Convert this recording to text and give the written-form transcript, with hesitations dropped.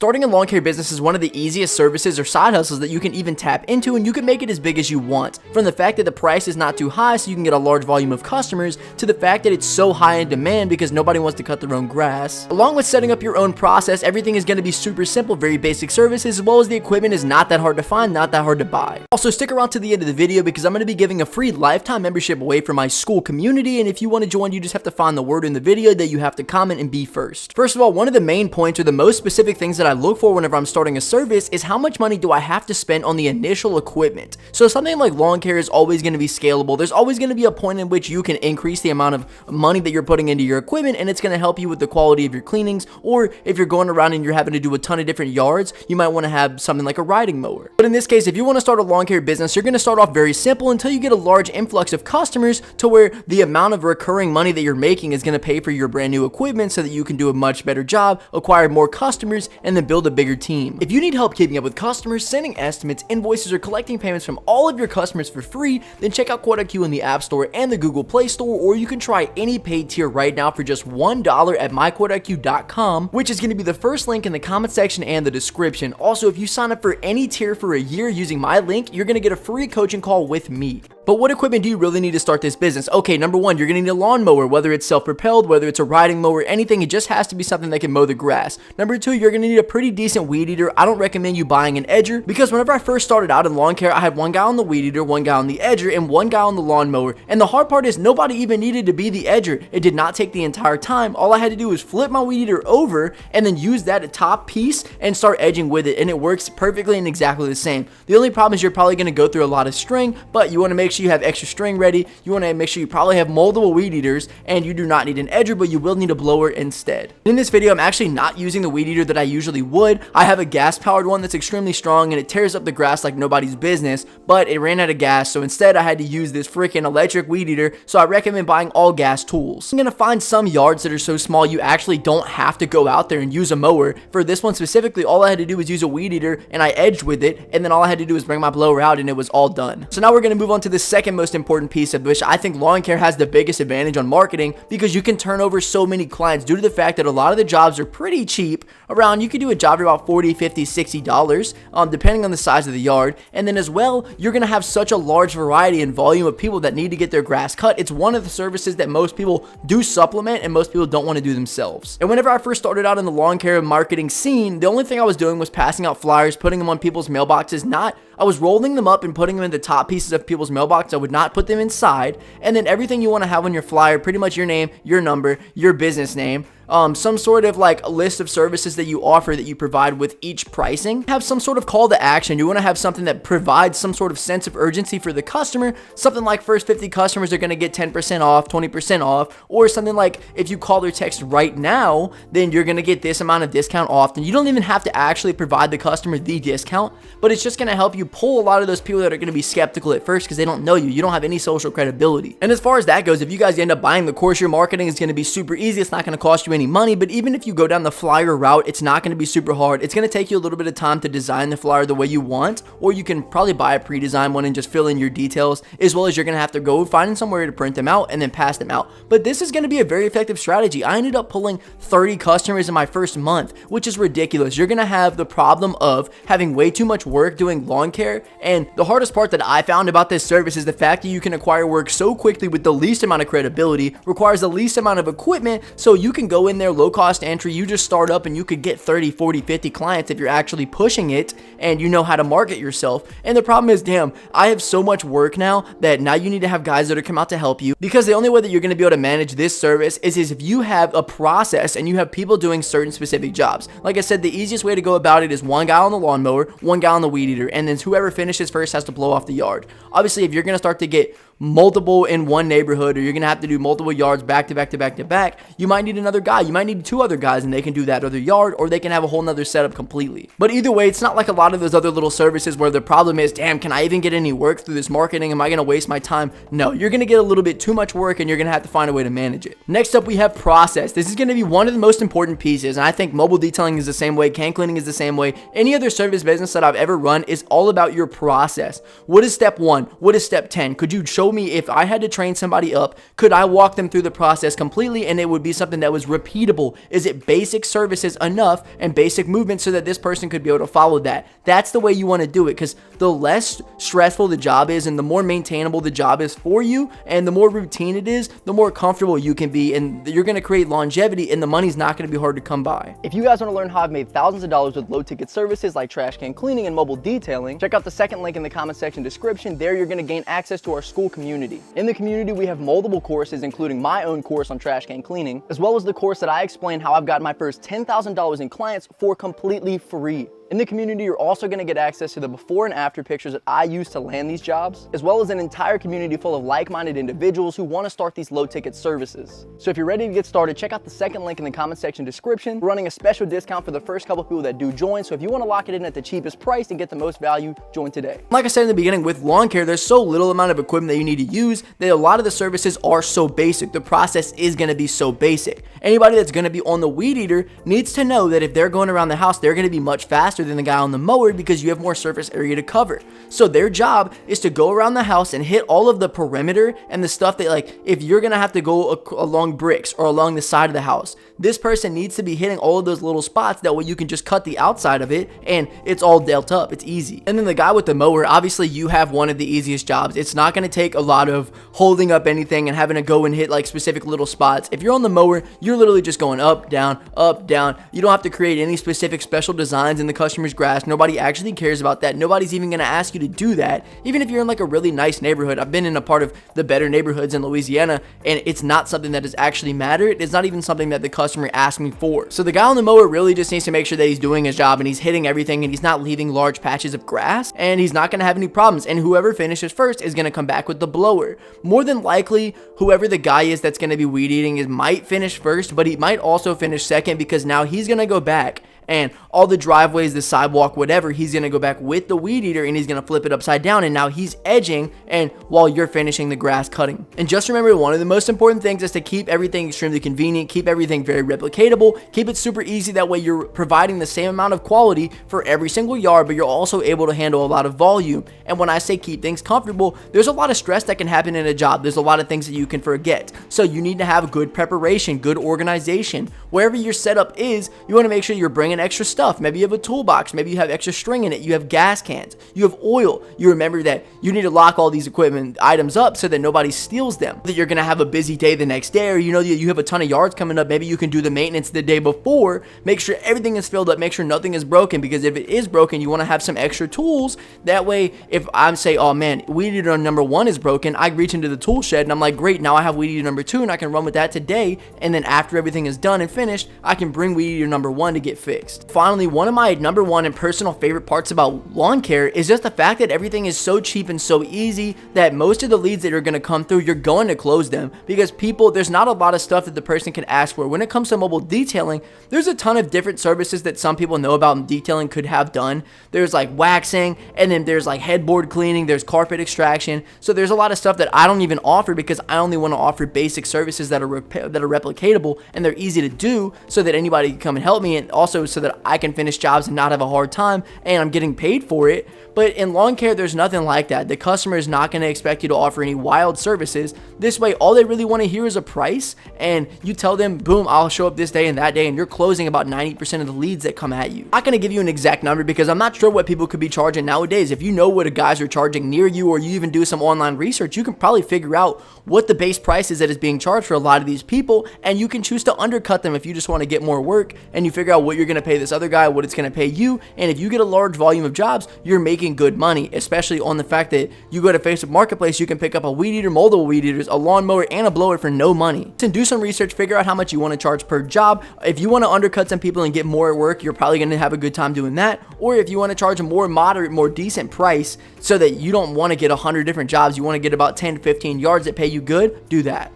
Starting a lawn care business is one of the easiest services or side hustles that you can even tap into, and you can make it as big as you want. From the fact that the price is not too high so you can get a large volume of customers, to the fact that it's so high in demand because nobody wants to cut their own grass. Along with setting up your own process, everything is going to be super simple, very basic services, as well as the equipment is not that hard to find, not that hard to buy. Also, stick around to the end of the video because I'm going to be giving a free lifetime membership away from my school community, and if you want to join, you just have to find the word in the video that you have to comment and be first. First of all, one of the main points or the most specific things that I look for whenever I'm starting a service is how much money do I have to spend on the initial equipment. So something like lawn care is always going to be scalable. There's always going to be a point in which you can increase the amount of money that you're putting into your equipment, and it's going to help you with the quality of your cleanings. Or if you're going around and you're having to do a ton of different yards, you might want to have something like a riding mower. But in this case, if you want to start a lawn care business, you're going to start off very simple until you get a large influx of customers to where the amount of recurring money that you're making is going to pay for your brand new equipment so that you can do a much better job, acquire more customers, and then build a bigger team. If you need help keeping up with customers, sending estimates, invoices, or collecting payments from all of your customers for free, then check out QuoteIQ in the App Store and the Google Play Store, or you can try any paid tier right now for just $1 at myquoteiq.com, which is going to be the first link in the comment section and the description. Also, if you sign up for any tier for a year using my link, you're going to get a free coaching call with me. But what equipment do you really need to start this business? Okay, number one, you're going to need a lawnmower, whether it's self-propelled, whether it's a riding mower, anything. It just has to be something that can mow the grass. Number two, you're going to need a pretty decent weed eater. I don't recommend you buying an edger because whenever I first started out in lawn care, I had one guy on the weed eater, one guy on the edger, and one guy on the lawnmower. And the hard part is nobody even needed to be the edger. It did not take the entire time. All I had to do was flip my weed eater over and then use that top piece and start edging with it, and it works perfectly and exactly the same. The only problem is you're probably going to go through a lot of string, but you want to make sure you have extra string ready. You want to make sure you probably have multiple weed eaters, and you do not need an edger, but you will need a blower instead. In this video, I'm actually not using the weed eater that I usually would. I have a gas powered one that's extremely strong and it tears up the grass like nobody's business, but it ran out of gas, so instead I had to use this freaking electric weed eater. So I recommend buying all gas tools. I'm gonna find some yards that are so small you actually don't have to go out there and use a mower. For this one specifically, all I had to do was use a weed eater and I edged with it, and then all I had to do was bring my blower out and it was all done. So now we're gonna move on to the second most important piece, of which I think lawn care has the biggest advantage on marketing, because you can turn over so many clients due to the fact that a lot of the jobs are pretty cheap. Around, you could do a job for about $40, $50, $60, depending on the size of the yard. And then as well, you're going to have such a large variety and volume of people that need to get their grass cut. It's one of the services that most people do supplement and most people don't want to do themselves. And whenever I first started out in the lawn care marketing scene, the only thing I was doing was passing out flyers, putting them on people's mailboxes. I was rolling them up and putting them in the top pieces of people's mailbox. I would not put them inside. And then everything you want to have on your flyer, pretty much your name, your number, your business name, some sort of like a list of services that you offer that you provide with each pricing. Have some sort of call to action. You want to have something that provides some sort of sense of urgency for the customer. Something like first 50 customers are going to get 10% off, 20% off, or something like if you call or text right now, then you're going to get this amount of discount off. And you don't even have to actually provide the customer the discount, but it's just going to help you pull a lot of those people that are going to be skeptical at first because they don't know you. You don't have any social credibility. And as far as that goes, if you guys end up buying the course, your marketing is going to be super easy. It's not going to cost you any money, but even if you go down the flyer route, it's not going to be super hard. It's going to take you a little bit of time to design the flyer the way you want, or you can probably buy a pre-designed one and just fill in your details, as well as you're going to have to go find somewhere to print them out and then pass them out. But this is going to be a very effective strategy. I ended up pulling 30 customers in my first month, which is ridiculous. You're going to have the problem of having way too much work doing lawn care, and the hardest part that I found about this service is the fact that you can acquire work so quickly with the least amount of credibility, requires the least amount of equipment, so you can go in there low cost entry. You just start up and you could get 30, 40, 50 clients if you're actually pushing it and you know how to market yourself. And the problem is, damn, I have so much work now that now you need to have guys that are come out to help you, because the only way that you're going to be able to manage this service is if you have a process and you have people doing certain specific jobs. Like I said, the easiest way to go about it is one guy on the lawnmower, one guy on the weed eater, and then whoever finishes first has to blow off the yard. Obviously, if you're going to start to get multiple in one neighborhood, or you're going to have to do multiple yards back to back to back to back, you might need another guy. You might need two other guys and they can do that other yard, or they can have a whole nother setup completely. But either way, it's not like a lot of those other little services where the problem is, damn, can I even get any work through this marketing? Am I going to waste my time? No, you're going to get a little bit too much work and you're going to have to find a way to manage it. Next up, we have process. This is going to be one of the most important pieces, and I think mobile detailing is the same way, can cleaning is the same way. Any other service business that I've ever run is all about your process. What is step 1? What is step 10? Could you show show me if I had to train somebody up, could I walk them through the process completely and it would be something that was repeatable? Is it basic services enough and basic movement so that this person could be able to follow that? That's the way you want to do it, because the less stressful the job is and the more maintainable the job is for you and the more routine it is, the more comfortable you can be, and you're going to create longevity and the money's not going to be hard to come by. If you guys want to learn how I've made thousands of dollars with low ticket services like trash can cleaning and mobile detailing, check out the second link in the comment section description. There you're going to gain access to our school community. In the community we have multiple courses, including my own course on trash can cleaning, as well as the course that I explain how I've got my first $10,000 in clients for completely free. In the community, you're also going to get access to the before and after pictures that I use to land these jobs, as well as an entire community full of like-minded individuals who want to start these low-ticket services. So if you're ready to get started, check out the second link in the comment section description. We're running a special discount for the first couple people that do join, so if you want to lock it in at the cheapest price and get the most value, join today. Like I said in the beginning, with lawn care, there's so little amount of equipment that you need to use that a lot of the services are so basic. The process is going to be so basic. Anybody that's going to be on the weed eater needs to know that if they're going around the house, they're going to be much faster than the guy on the mower, because you have more surface area to cover. So their job is to go around the house and hit all of the perimeter and the stuff that, like, if you're gonna have to go along bricks or along the side of the house, this person needs to be hitting all of those little spots. That way you can just cut the outside of it and it's all dealt up. It's easy. And then the guy with the mower, obviously you have one of the easiest jobs. It's not gonna take a lot of holding up anything and having to go and hit like specific little spots. If you're on the mower, you're literally just going up, down, up, down. You don't have to create any specific special designs in the customer's grass. Nobody actually cares about that. Nobody's even going to ask you to do that. Even if you're in like a really nice neighborhood. I've been in a part of the better neighborhoods in Louisiana, and it's not something that has actually mattered. It's not even something that the customer asked me for. So the guy on the mower really just needs to make sure that he's doing his job and he's hitting everything and he's not leaving large patches of grass, and he's not going to have any problems. And whoever finishes first is going to come back with the blower. More than likely, whoever the guy is that's going to be weed eating might finish first, but he might also finish second, because now he's going to go back and all the driveways, the sidewalk, whatever, he's going to go back with the weed eater and he's going to flip it upside down, and now he's edging and while you're finishing the grass cutting. And just remember, one of the most important things is to keep everything extremely convenient, keep everything very replicatable, keep it super easy. That way you're providing the same amount of quality for every single yard, but you're also able to handle a lot of volume. And when I say keep things comfortable, there's a lot of stress that can happen in a job. There's a lot of things that you can forget. So you need to have good preparation, good organization. Wherever your setup is, you want to make sure you're bringing extra stuff. Maybe you have a toolbox, maybe you have extra string in it, you have gas cans, you have oil. You remember that you need to lock all these equipment items up so that nobody steals them. That you're going to have a busy day the next day, or you know that you have a ton of yards coming up. Maybe you can do the maintenance the day before. Make sure everything is filled up, make sure nothing is broken, because if it is broken, you want to have some extra tools. That way, if I'm say, oh man, weed eater number 1 is broken, I reach into the tool shed and I'm like, great, now I have weed eater number 2 and I can run with that today, and then after everything is done and finished, I can bring weed eater number 1 to get fixed. Finally, one of my number 1 and personal favorite parts about lawn care is just the fact that everything is so cheap and so easy that most of the leads that are going to come through, you're going to close them, because there's not a lot of stuff that the person can ask for. When it comes to mobile detailing, there's a ton of different services that some people know about and detailing could have done. There's like waxing, and then there's like headboard cleaning, there's carpet extraction. So there's a lot of stuff that I don't even offer, because I only want to offer basic services that are replicatable and they're easy to do, so that anybody can come and help me, and also so that I can finish jobs and not have a hard time and I'm getting paid for it. But in lawn care, there's nothing like that. The customer is not going to expect you to offer any wild services. This way, all they really want to hear is a price, and you tell them, boom, I'll show up this day and that day, and you're closing about 90% of the leads that come at you. I'm not going to give you an exact number, because I'm not sure what people could be charging nowadays. If you know what guys are charging near you, or you even do some online research, you can probably figure out what the base price is that is being charged for a lot of these people, and you can choose to undercut them if you just want to get more work, and you figure out what you're going to pay this other guy, what it's going to pay you. And if you get a large volume of jobs, you're making good money, especially on the fact that you go to Facebook Marketplace, you can pick up a weed eater, multiple weed eaters, a lawnmower, and a blower for no money. To do some research, figure out how much you want to charge per job. If you want to undercut some people and get more work, you're probably going to have a good time doing that. Or if you want to charge a more moderate, more decent price, so that you don't want to get 100 different jobs, you want to get about 10 to 15 yards that pay you good, do that.